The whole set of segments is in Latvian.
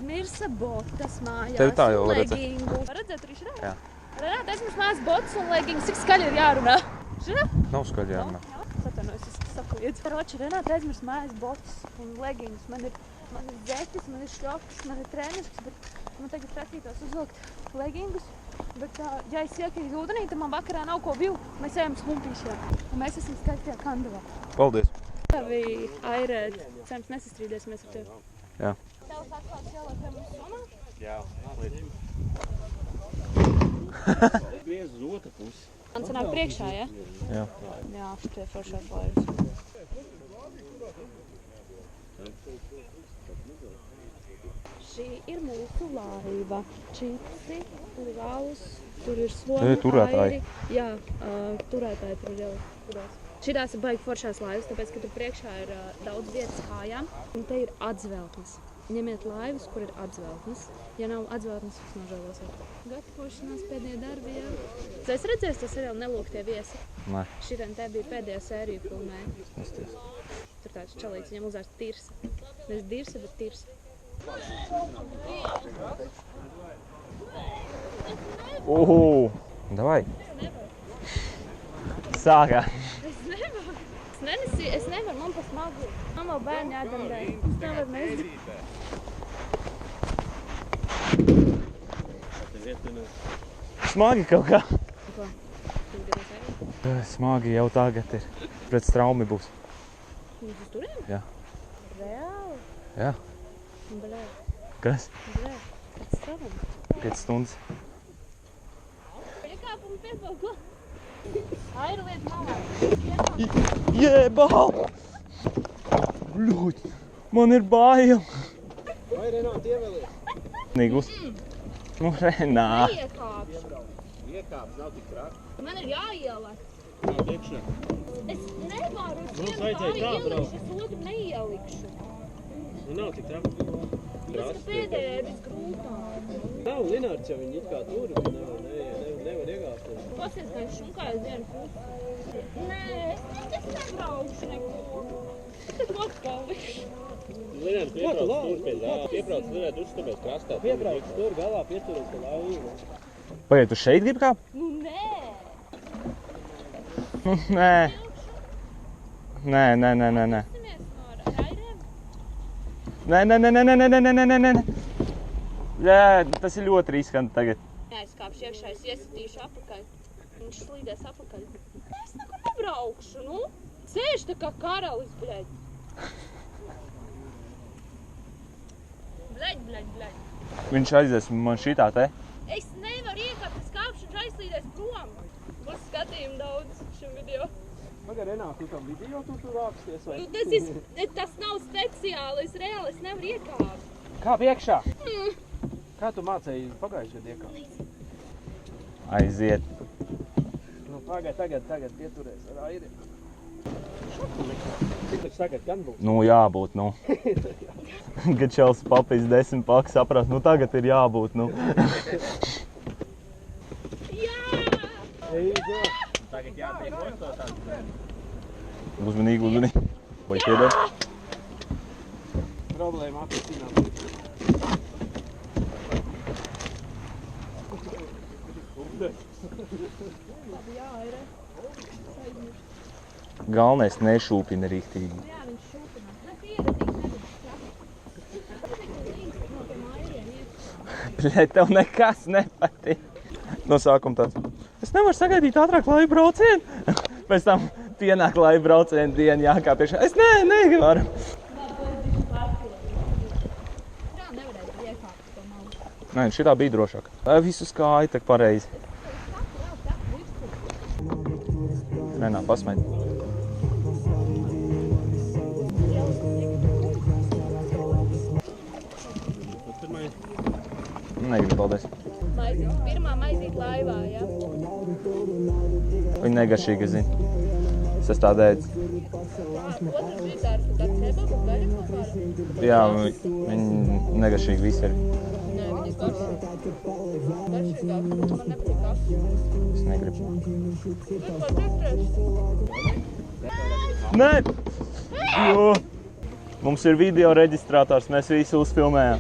aizmirsa botas mājās. Tev tā jau var redzēt. Legingu. Var redzēt arī šeit? Jā. Renāta aizmirsa mājās botas un legingus. Cik skaļi ir jārunā? Šeit? Nav skaļi jārunā. Satvainojos, es sakliedzu. Karoči, Renāta aizmirsa mājās botas un legingus. Man ir zeķis, man ir šļokas, man ir treneris, bet man tagad prasītos uzvilkt legingus. Bet, ja es iekrītu ūdenī, tad man vakarā nav ko vilkt. Mēs ejam smumpīšajā. Un mēs esam skaistajā Kandavā. Paldies. Tavi Airēt, cerams nesastrīdēsimies ar tevi. Jā. Tavs atklāts jālāk pie mums somā? Jā, griez uz otru pusi. Man sanāk priekšā, ja? Jā. Jā, šitie foršās laivas. Šī ir mūsu laiva. Čipsi, tur ir alus, tur ir somi, turētāji. airi. Jā, turētāji tur jau turās. Šitās ir baigi foršās laivas, tāpēc, ka tur priekšā ir daudz vietas kājām. Un te ir atzveltnes. Ņemiet laivas, kur ir atzveltnes. Ja nav atzveltnes, jūs nožēlosiet. Gatavošanās pēdējie darbi, jā. Tu esi redzējis to seriālu Nelūgtie viesi? Nē. Šitien te bija pēdējā sērija filmē. Nesties. Tur tāds čalīts, viņam uzvārds Tirsa. Nevis Dirsa, bet Tirsa. Davai. Sākā. Es nevaru, man pa smagu. Man vēl bērni jādamdē. Es nevaru nezinu. Smagi kaut kā. Ko? Tu gribi arī? Smagi jau tagad ir. Pret straumi būs. Jūs uz turiem? Jā. Reāli? Jā. Blē. Kas? Blē. Pēc stravam. 5 stundas. Iekāpumu piepalko. Aira lieta malā. Jebal! Bļūt! Man ir bail! Vai Renāta ievēlies? Nīgus. Nu, Renā. Neiekāpšu. Iekāps, nav tik traki. Man ir jāielāk. Nav iekšā. Es nevaru. Mums vajadzēja tā braukt. Es otru neielikšu. Nu nav tik traki. Tas pēdējā ir visgrūtāk. Nav Linārds, ja viņi it kā tur, nevar iegāpties. Pasies, ka viņš šunkājas vienu pusi. Nē, es nebraukšu neko. Es ko palikšu. Linārds piebrauc tur pie zāles. Piebrauc Linārds uzstāpēc krastā. Piebrauc tur galā, pieturies pie laivu. Pagaid, tu šeit grib kāp? Nu, nē. Nē. Nē. Simies no Airēm. Nē. Jā, tas ir ļoti riskanti tagad. Jā, es kāpšu iekšā, es iesatīšu apakaļ. Viņš slīdēs apakaļ. Es neko nebraukšu, nu. Sēž tā kā karalis, bļeļ. Bļeļ. Viņš aizies man šitā te. Es nevaru iekāpt, es kāpšu, viņš aizslīdēs prom. Būs skatījumu daudz šim video. Pagad, Renāta, tu tam video tu rāpsties vai? Nu, tas nav speciāli, es reāli nevaru iekāpt. Kāp iekšā? Kā tu mācēji pagājuši gadu iekāpt? Aiziet. Nu, tagad pieturies ar Airi. Cik taču tagad gan būs? Nu, jābūt, nu. Kad Čels papīs 10 paku saprast, nu tagad ir jābūt, nu. Eiga! Tagad jātiek osto tāds. Uzmanīgi. Vai piedod? Problēma atrisināt. Galvenais nešūpina rīktīgi. Jā, viņš šūpinās. Ne pieredzīgs, nebūs. Bļet, tev nekas nepatīk. No sākuma tāds. Es nevaru sagaidīt ātrāk laivu braucienu. Pēc tam pienāk laivu braucienu dienu jākāp iekšā. Es nevaru. Jā, nevarēja iekāpt to malu. Nē, šitā bija drošāk. Visu skāja tak pareizi. Renā, pasmaid. Negribu, paldies. Pirmā maizīt laivā, jā? Viņa negaršīga, zina. Es esmu tā dēdz. Otrs bija tāds kebabu, gaļa kaut kāda? Jā, viņa negaršīga visi ir. Nē, viņa ir garšīgāk. Man nepatīk kaši. Es negribu. Nu, ko četrēs? Nē! Jo! Mums ir video reģistrātors, mēs visu uzfilmējām.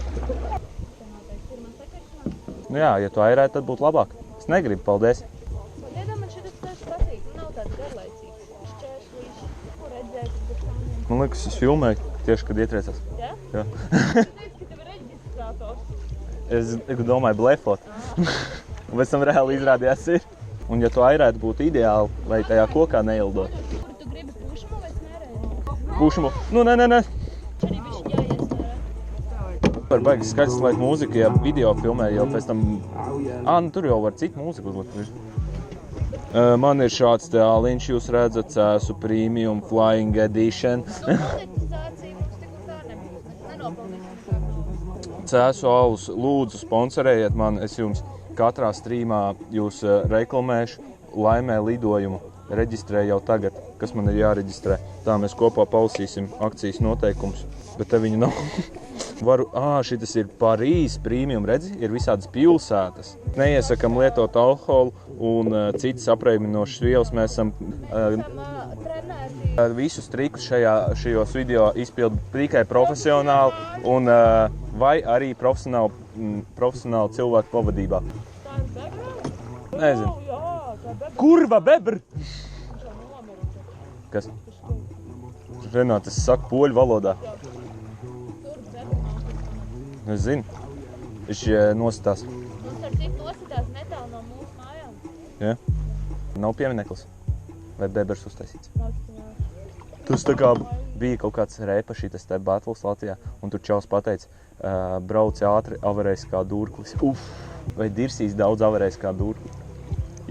Nu jā, ja tu airētu, tad būtu labāk. Es negribu, paldies. Pagaidām man šitas ceļš patīk. Nav tāds garlaicīgs. Šķēršļīši. Ko redzēt, uz šāņiem. Man liekas, es filmēju tieši, kad ietriecās. Jā? Jā. Tu teici, ka tev ir reģistrators. Es domāju blefot. Un pēc tam reāli izrādījās ir. Un ja tu airētu, būtu ideāli, lai tajā kokā neildot. Kur tu gribi pušumu vai smērējumu? Pušumu. Nu, nē. Arī bišķi jāiesmērē. Var baigi skaidrs laik mūziku, ja video filmē jau pēc tam... nu tur jau var citu mūziku uzlikt. Man ir šāds te āliņš, jūs redzat, Cēsu Premium Flying Edition. Monetizācija mums tik un tā nebūs. Nenopelnīsim. Cēsu alus, lūdzu, sponsorējiet man, es jums katrā strīmā jūs reklamēšu, laimē lidojumu, reģistrēju jau tagad, kas man ir jāreģistrē. Tā mēs kopā palasīsim akcijas noteikumus, bet te viņu nav. Šitas ir Parīzes Premium, redzi, ir visādas pilsētas. Neiesakam lietot alkoholu un citas apreibinošas vielas. Mēs esam visus trikus šajos video izpildu tikai profesionāli un vai arī profesionāli cilvēku pavadībā. Nezinu. Kurva bebr! Kas? Renāt, es saku poļu valodā. Es zinu. Viņš nositās. Mums ar cik nositās netālu no mūsu mājām. Ja? Nav piemineklis. Vai bebers uztaisīts? Mākstījās. Tas tā kā bija kaut kāds repa šitas te battles Latvijā, un tur čaus pateica, brauc ātri, avarēs kā durklis. Vai dirsīs daudz avarēs kā durklis.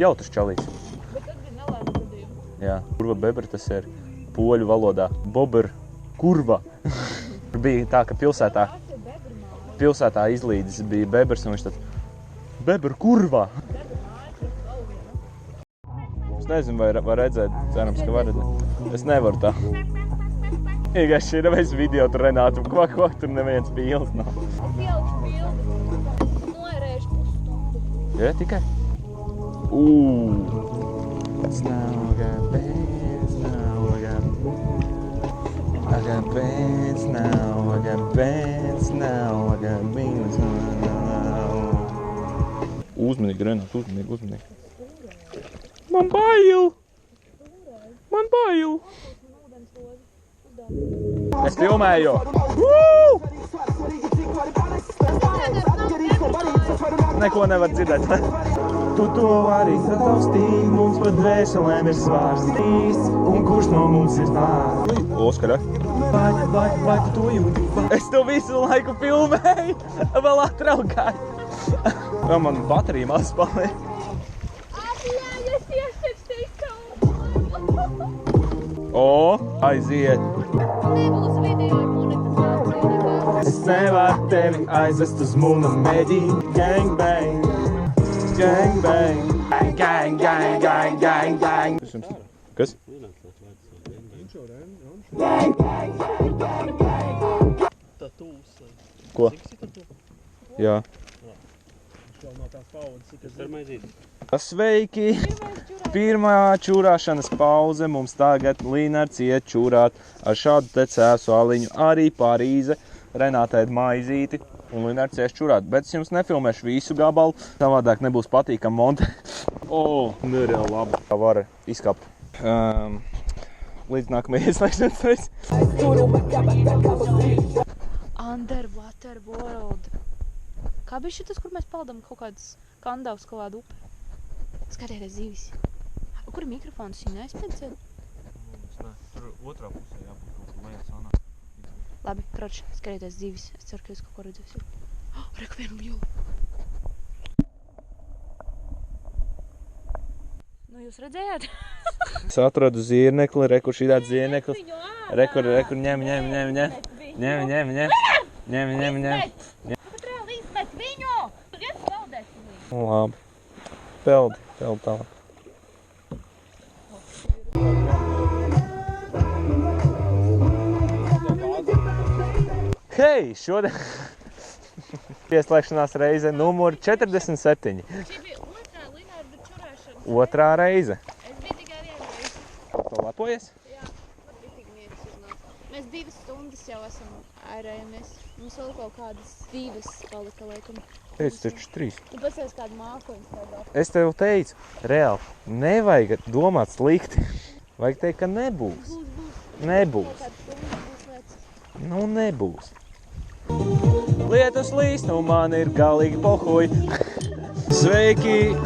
Jautrs čalīts. Bet tad bija nelēma gadījuma. Jā. Kurva bebra tas ir poļu valodā. Bober kurva. Tur bija tā, ka pilsētā izlīdis bija bebers, un viņš tāds bebra kurva. Es nezinu, vai redzēt, cerams, ka var redzēt. Es nevaru tā. Vienkārši šī reiz video tur Renātu, kvak, tur neviens pīls nav. Es ielikšu bildi. Noērēšu pusstundu. Jā, tikai? It's now I got bands, now I got bands, now I got bands, now I got beans. Uzmanīgi, Renāt, uzmanīgi. Man bail! Es filmēju! Neko nevar dzirdēt. Tu to vari sataustīt, mums pat dvēselēm ir svārstīs, un kurš no mums ir pār? Oskara? Vai tu to jūti? Es to visu laiku filmēju, vēl atraugāju. Vēl man baterija maz paliek. Aiziet! Nebūs video monetizācija. Es nevaru tevi aizvest uz mūna medī. Gang bang, gang bang, gang, gang, gang, gang, gang. Kas? Ko? Jā. Sveiki! Pirmā čurāšanas pauze mums tagad Linards iet čurāt ar šādu te Cēsu aliņu. Arī Parīze, Renātai maizīti un Linards ies čurāt. Bet es jums nefilmēšu visu gabalu, savādāk nebūs patīkam montēt. Nereāli labi. Tā var izkapt. Līdz nākamajai ieslēgšanas reiz. Underwater world. Kā bija šitas, kur mēs paldam kaut kādas kandavas, kaut kādu upi? Skatieties zivis. Kur ir mikrofons? Viņa aizpēcēt? Tur otrā pusē jābūt kaut kur lejā sanā. Labi, kroči, skatieties zivis. Es ceru, ka jūs kaut ko redzēsiet. Reku vienu lielu. Nu, jūs redzējāt? Es atradu zirnekli, reku šī tāds zirneklis. Reku, ņem. Reāli izmet viņu! Viens peldēs viņu. Labi. Peld tālāk. Hei, šodien pieslēgšanās reize numur 47. Šī bija otrā Linarda čurāšana. Otrā reize. Es biju tikai vienu reizi. Tu lepojies? Jā, man bija tik miegs uznāca. Mēs 2 stundas jau esam ērējamies. Mums vēl kaut kādas 2 palika, laikam. Teicu taču 3. Tu pasies kādu mākoņu strādā. Es tev teicu, reāli, nevajag domāt slikti. Vajag teikt, ka nebūs. Nebūs. Nu, nebūs. Lietus līst, nu man ir galīgi pohuj. Sveiki,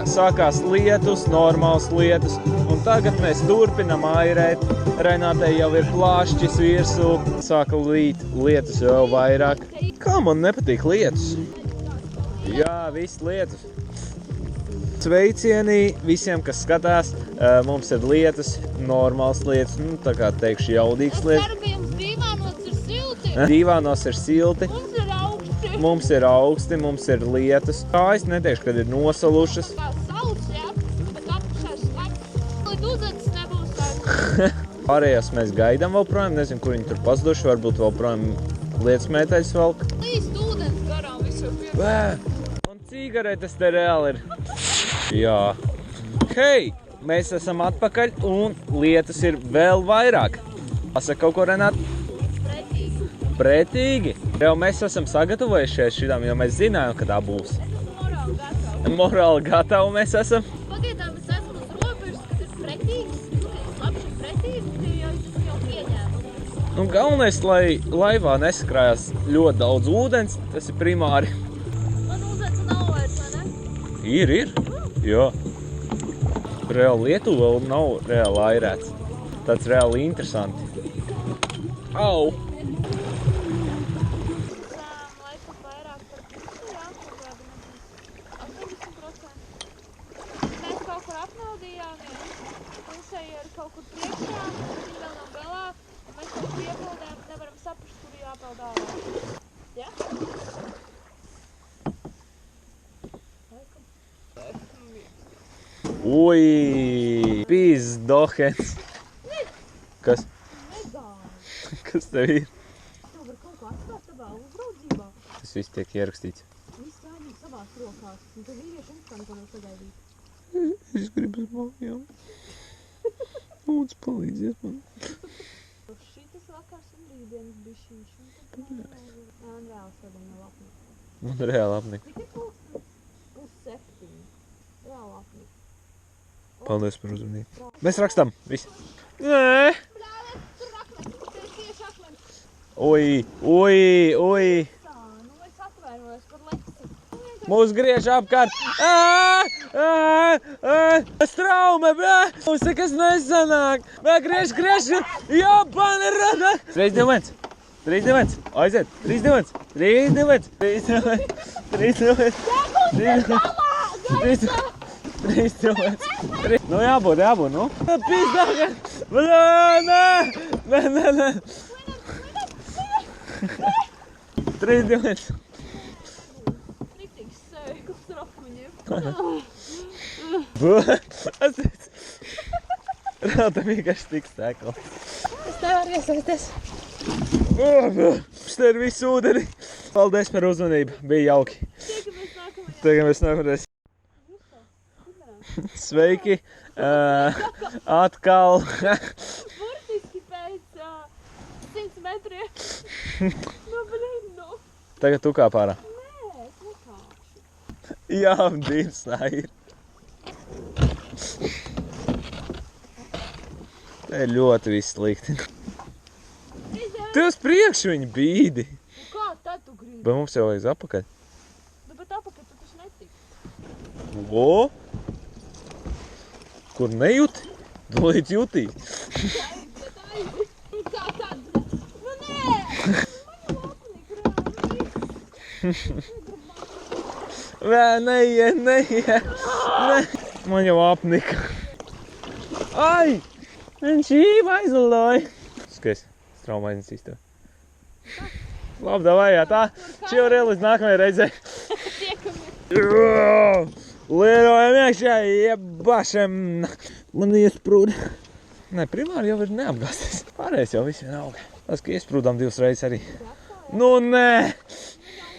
sākās lietus, normāls lietus. Un tagad mēs turpinam airēt. Renātei jau ir plāšķis virsū. Sāka līt lietus vēl vairāk. Kā man nepatīk lietus? Jā, viss lietus. Sveicieni visiem, kas skatās. Mums ir lietus, normāls lietus. Nu, tā kā teikšu jaudīgs lietus. Es ceru, ka jums dīvānos ir silti. Dīvānos ir silti. Mums ir augsti. Mums ir lietus. Kājas neteikšu, kad ir nosalušas. Kā sauc, jā, bet apakšā slēgts. Līdz ūdens nebūs vairs. Pārējās mēs gaidām vēl projām. Nezinu, kur viņi tur pazuduši. Varbūt vēl projām lietus mēteļus velk. Līst ūdens garām visur pie. Un cigaretes te reāli ir. Jā. Hei, mēs esam atpakaļ un lietus ir vēl vairāk. Pasaka kaut ko, Renāt? Pretīgi. Jau mēs esam sagatavojušies šitām, jo mēs zinājām, ka tā būs. Morāli gatavi mēs esam. Pagaidām es esmu uz robežas, kad ir pretīgs. Kad es labši ir pretīgs, tad jau es esmu jau pieņēmu. Nu, galvenais, lai laivā nesakrājās ļoti daudz ūdens, tas ir primāri. Man ūdens nav vairs, vai ne? Ir. Jā. Reāli Lietuva vēl nav reāli airēts. Tāds reāli interesanti. Au! Laikam vairāk par pusi, jā, kaut kādi 80%. Mēs kaut kur apnaudījāmies. Pusē ir kaut kur priekšā, viņi vēl nav galā. Un mēs kaut kur iepildējām, nevaram saprast, kur jāpeld ārā. Ja? Ui! Pizdohens! Kas? Kas tev ir? Tev var kaut ko atstāt tavā uzraudzībā. Tas viss tiek ierakstīts. Viss jāņem savās rokās. Un tu vīrieši instant var sagaidīt. Es gribu uz mājām. Lūdzu, palīdziet man. Šitas vakars un rītdienas bišķiņš. Man reāli šodien nav apnika. Man reāli apnika. Cik ir pulkstens? 6:30. Reāli apnika. Paldies par uzmanību. Mēs rakstām. Visi. Nē! Tur akmens. Tur ir tieši akmens. Ui! Tā, nu es atvainojos par leksi. Mūs griež apkārt. Straume, bē! Mums nekas nesanāk. Bē, griež. Jāpani rada. 3-2-1. Aiziet. 3-2-1. Nu jābūt, nu. Pīzdākā. Nē. 3-2-1. Rītīgs sēkls ar akmeņiem. Rāta vienkārši tik sēkla. Es tev varu iesaisties. Te ir visu ūdeni. Paldies par uzmanību. Bija jauki. Tiekamies nākamreiz. Sveiki. Atkal. Burtiski pēc 100 metriem. Nu, blīd. Tagad tu kāp ārā. Nē, es nekāpšu. Jā, dīvsnā ir. Te ir ļoti viss slikti. Tu uz priekšu viņi bīdi. Nu kā tad tu gribi? Bet mums jau vajag apakaļ. Nu, bet apakaļ tu taču netiksi. O! Kur nejūti? Tu līdz jutīs. Aiziet. Nu kā tad? Nu nē! Man jau apnika reāli. Neiet. Man jau apnika. Ai! Viņš īva aizlaloja. Skais, straumainis īsti. Labi, davai, jā, tā. Čau līdz nākamajai reizei. Tiekamies. Lielojam iekšā, jebašam. Man iesprūda. Nē, primāri jau ir neapgāsties. Pārējais jau viss vienalga. Tas, ka iesprūdām 2 reizes arī. Nu, nē.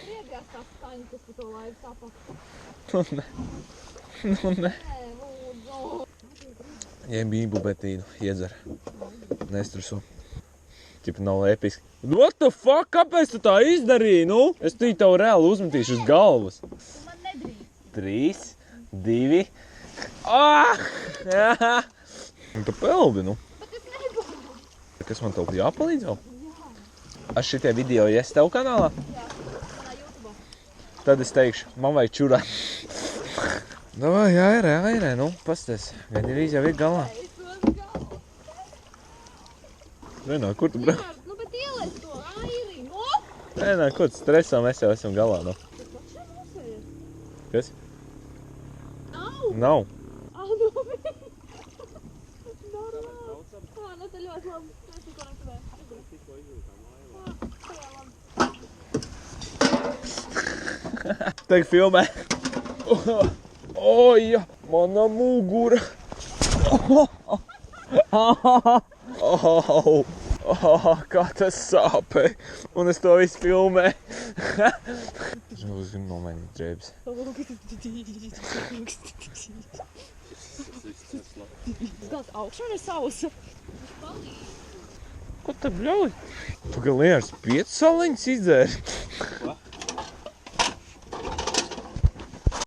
Riegās tās skaņas, kas pa to laivu sapaka. Nu, nē. Nē, lūdzu. Jem bību betīnu, iedzer. Nestreso. Ķipa nav episki. What the fuck? Kāpēc tu tā izdarīji, nu? Es tī tev reāli uzmetīšu uz galvas. Man nedrīkst. 3, 2... Ah! Tu peldi, nu. Bet es nebūtu. Kas man tev jāpalīdz vēl? Aš šitie video ies tev kanālā? Jā, manā YouTube. Tad es teikšu, man vajag čurāt. Davai, airē, nu, pasties. Gandrīz jau ir galā. Renā, kur tu brauc? Nu, bet ielēs to airi, no? Renā, ko tu stresā, mēs jau esam galā, nu. Kas? Nav. Nu, tā ļoti labi. Mēs tikko nekavējam. Teik filmē. Oja, mana mugura. Kā tas sāpē. Un es to visu filmēju. Es gribu nomainīt drēbes. Galds augšā ir sausa. Ko te bļauj? Tu gan liekas 5 saliņas izdzēri?